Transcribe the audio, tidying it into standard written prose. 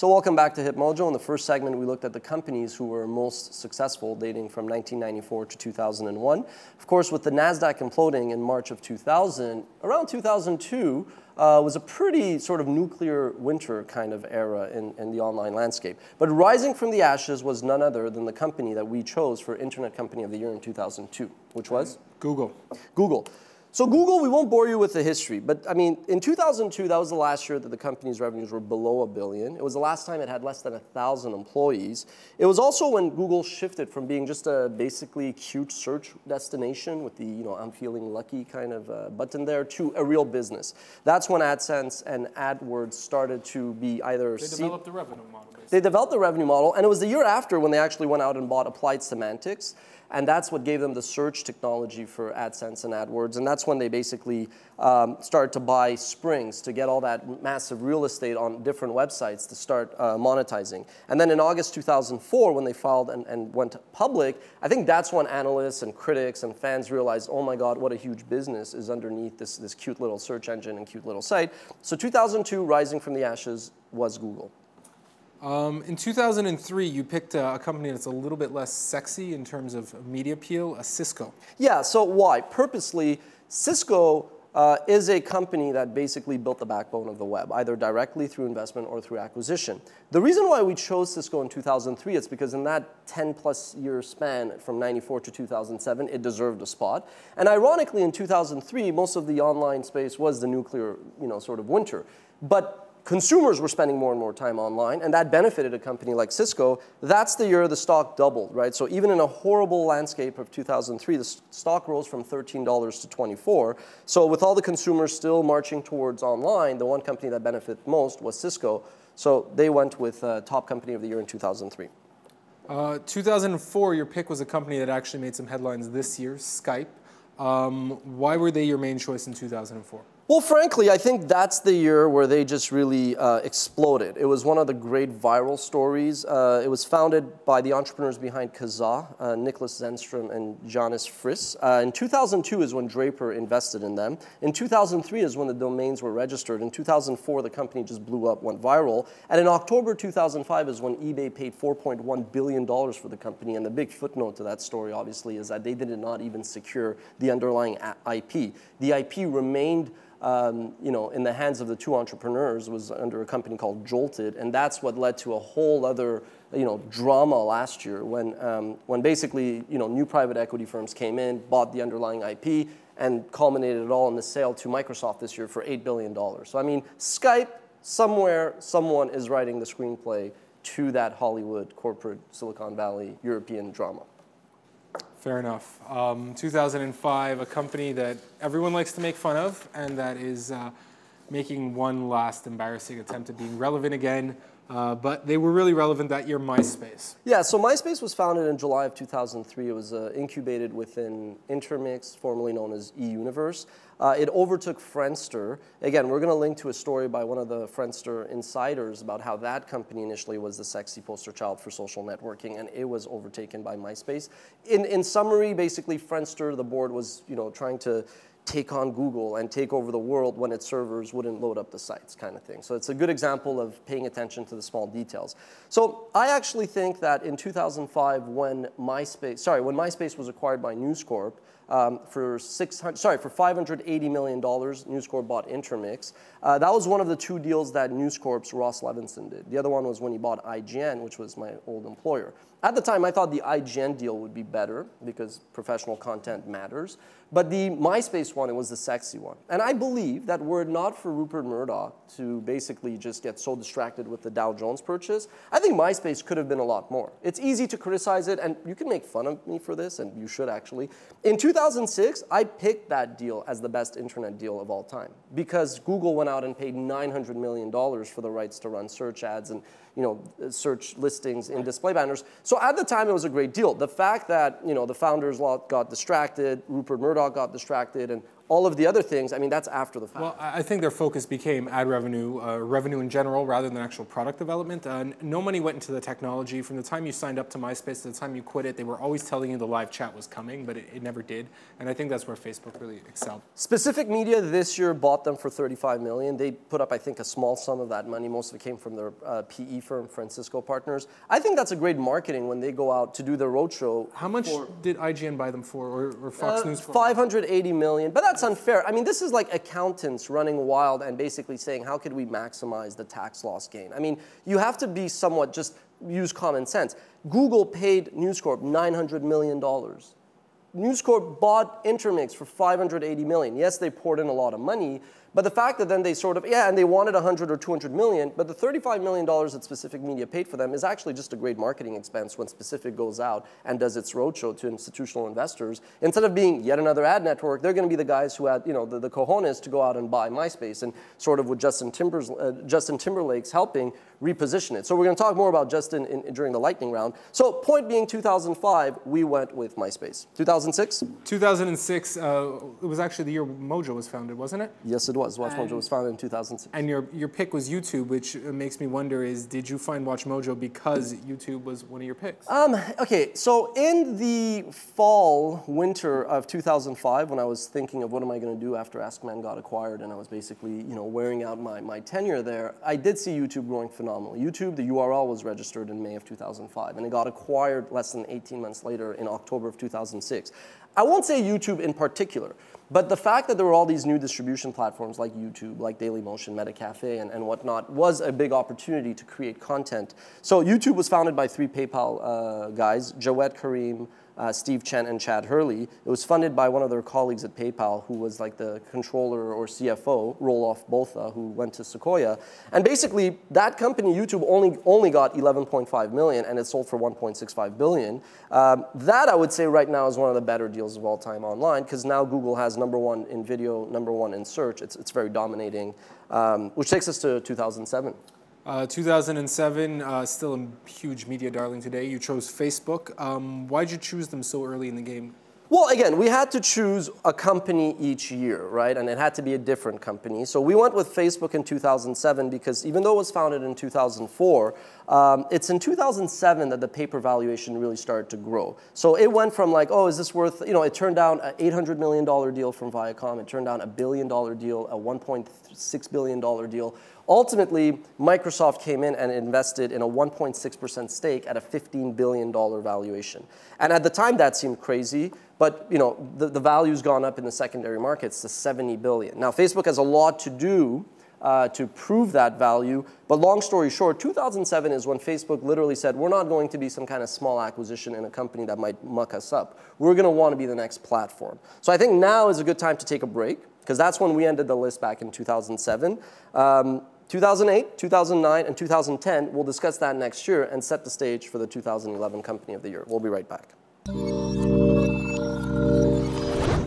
So welcome back to HipMojo. In the first segment, we looked at the companies who were most successful dating from 1994 to 2001. Of course, with the NASDAQ imploding in March of 2000, around 2002 was a pretty sort of nuclear winter kind of era in the online landscape. But rising from the ashes was none other than the company that we chose for Internet Company of the Year in 2002, which was? Google. Google. So Google, we won't bore you with the history, but I mean, in 2002, that was the last year that the company's revenues were below $1 billion. It was the last time it had less than 1,000 employees. It was also when Google shifted from being just a basically cute search destination with the, I'm feeling lucky kind of button there to a real business. That's when AdSense and AdWords started to be either... They developed the revenue model, basically. They developed the revenue model, and it was the year after when they actually went out and bought Applied Semantics. And that's what gave them the search technology for AdSense and AdWords. And that's when they basically started to buy Springs to get all that massive real estate on different websites to start monetizing. And then in August 2004, when they filed and went public, I think that's when analysts and critics and fans realized, oh my God, what a huge business is underneath this cute little search engine and cute little site. So 2002, rising from the ashes, was Google. In 2003, you picked a company that's a little bit less sexy in terms of media appeal, Cisco. Yeah, so why? Purposely, Cisco is a company that basically built the backbone of the web, either directly through investment or through acquisition. The reason why we chose Cisco in 2003 is because in that 10-plus year span from 94 to 2007, it deserved a spot. And ironically, in 2003, most of the online space was the nuclear, sort of winter. But consumers were spending more and more time online, and that benefited a company like Cisco. That's the year the stock doubled, right? So even in a horrible landscape of 2003, the stock rose from $13 to $24. So with all the consumers still marching towards online, the one company that benefited most was Cisco. So they went with top company of the year in 2003. 2004, your pick was a company that actually made some headlines this year, Skype. Why were they your main choice in 2004? Well, frankly, I think that's the year where they just really exploded. It was one of the great viral stories. It was founded by the entrepreneurs behind Kazaa, Nicholas Zenstrom and Jonas Friss. In 2002 is when Draper invested in them. In 2003 is when the domains were registered. In 2004, the company just blew up, went viral. And in October 2005 is when eBay paid $4.1 billion for the company. And the big footnote to that story, obviously, is that they did not even secure the underlying IP. The IP remained in the hands of the two entrepreneurs, was under a company called Jolted, and that's what led to a whole other, drama last year when basically, new private equity firms came in, bought the underlying IP, and culminated it all in the sale to Microsoft this year for $8 billion. So I mean, Skype, somewhere, someone is writing the screenplay to that Hollywood, corporate, Silicon Valley, European drama. Fair enough. 2005, a company that everyone likes to make fun of and that is making one last embarrassing attempt at being relevant again. But they were really relevant that year, MySpace. Yeah, so MySpace was founded in July of 2003. It was incubated within Intermix, formerly known as eUniverse. It overtook Friendster. Again, we're going to link to a story by one of the Friendster insiders about how that company initially was the sexy poster child for social networking, and it was overtaken by MySpace. In summary, basically, Friendster, the board was trying to take on Google and take over the world when its servers wouldn't load up the sites, kind of thing. So it's a good example of paying attention to the small details. So I actually think that in 2005, when MySpace was acquired by News Corp, for $580 million, News Corp bought Intermix. That was one of the two deals that News Corp's Ross Levinson did. The other one was when he bought IGN, which was my old employer. At the time, I thought the IGN deal would be better because professional content matters. But the MySpace one, it was the sexy one. And I believe that were it not for Rupert Murdoch to basically just get so distracted with the Dow Jones purchase, I think MySpace could have been a lot more. It's easy to criticize it, and you can make fun of me for this, and you should actually. In 2006, I picked that deal as the best internet deal of all time because Google went out and paid $900 million for the rights to run search ads and search listings in display banners. So So at the time, it was a great deal. The fact that, you know, the founders got distracted, Rupert Murdoch got distracted, and all of the other things, I mean, that's after the fact. Well, I think their focus became ad revenue, revenue in general, rather than actual product development. No money went into the technology. From the time you signed up to MySpace to the time you quit it, they were always telling you the live chat was coming, but it never did. And I think that's where Facebook really excelled. Specific Media this year bought them for $35 million. They put up, I think, a small sum of that money. Most of it came from their PE firm, Francisco Partners. I think that's a great marketing when they go out to do their roadshow. How much did IGN buy them for, or Fox News for? $580 million, but that's unfair. I mean, this is like accountants running wild and basically saying, how could we maximize the tax loss gain? I mean, you have to be somewhat, just use common sense. Google paid News Corp $900 million. News Corp bought Intermix for $580 million. Yes, they poured in a lot of money, but the fact that then they sort of, yeah, and they wanted 100 or 200 million, but the $35 million that Specific Media paid for them is actually just a great marketing expense when Specific goes out and does its roadshow to institutional investors. Instead of being yet another ad network, they're going to be the guys who had, you know, the cojones to go out and buy MySpace, and sort of with Justin Timberlake's helping reposition it. So we're going to talk more about Justin during the lightning round. So point being, 2005, we went with MySpace. 2006? 2006, it was actually the year Mojo was founded, wasn't it? Yes, it was. WatchMojo was founded in 2006. And your pick was YouTube, which makes me wonder is, did you find WatchMojo because YouTube was one of your picks? Okay, so in the fall, winter of 2005, when I was thinking of what am I going to do after AskMen got acquired, and I was basically, you know, wearing out my tenure there, I did see YouTube growing phenomenally. YouTube, the URL was registered in May of 2005, and it got acquired less than 18 months later in October of 2006. I won't say YouTube in particular, but the fact that there were all these new distribution platforms like YouTube, like Dailymotion, MetaCafe, and whatnot, was a big opportunity to create content. So YouTube was founded by three PayPal guys, Jawed Karim, Steve Chen, and Chad Hurley. It was funded by one of their colleagues at PayPal, who was like the controller or CFO, Roloff Botha, who went to Sequoia. And basically, that company, YouTube, only got 11.5 million, and it sold for 1.65 billion. That, I would say, right now is one of the better deals of all time online, because now Google has #1 in video, #1 in search. It's very dominating, which takes us to 2007. 2007, still a huge media darling today. You chose Facebook. Why'd you choose them so early in the game? Well, again, we had to choose a company each year, right? And it had to be a different company. So we went with Facebook in 2007 because even though it was founded in 2004, it's in 2007 that the paper valuation really started to grow. So it went from like, oh, is this worth, you know, it turned down an $800 million deal from Viacom. It turned down a $1 billion deal, a $1.6 billion deal. Ultimately, Microsoft came in and invested in a 1.6% stake at a $15 billion valuation. And at the time, that seemed crazy, but you know, the value's gone up in the secondary markets to $70 billion. Now, Facebook has a lot to do to prove that value, but long story short, 2007 is when Facebook literally said, we're not going to be some kind of small acquisition in a company that might muck us up. We're going to want to be the next platform. So I think now is a good time to take a break, because that's when we ended the list back in 2007. 2008, 2009, and 2010, we'll discuss that next year and set the stage for the 2011 Company of the Year. We'll be right back.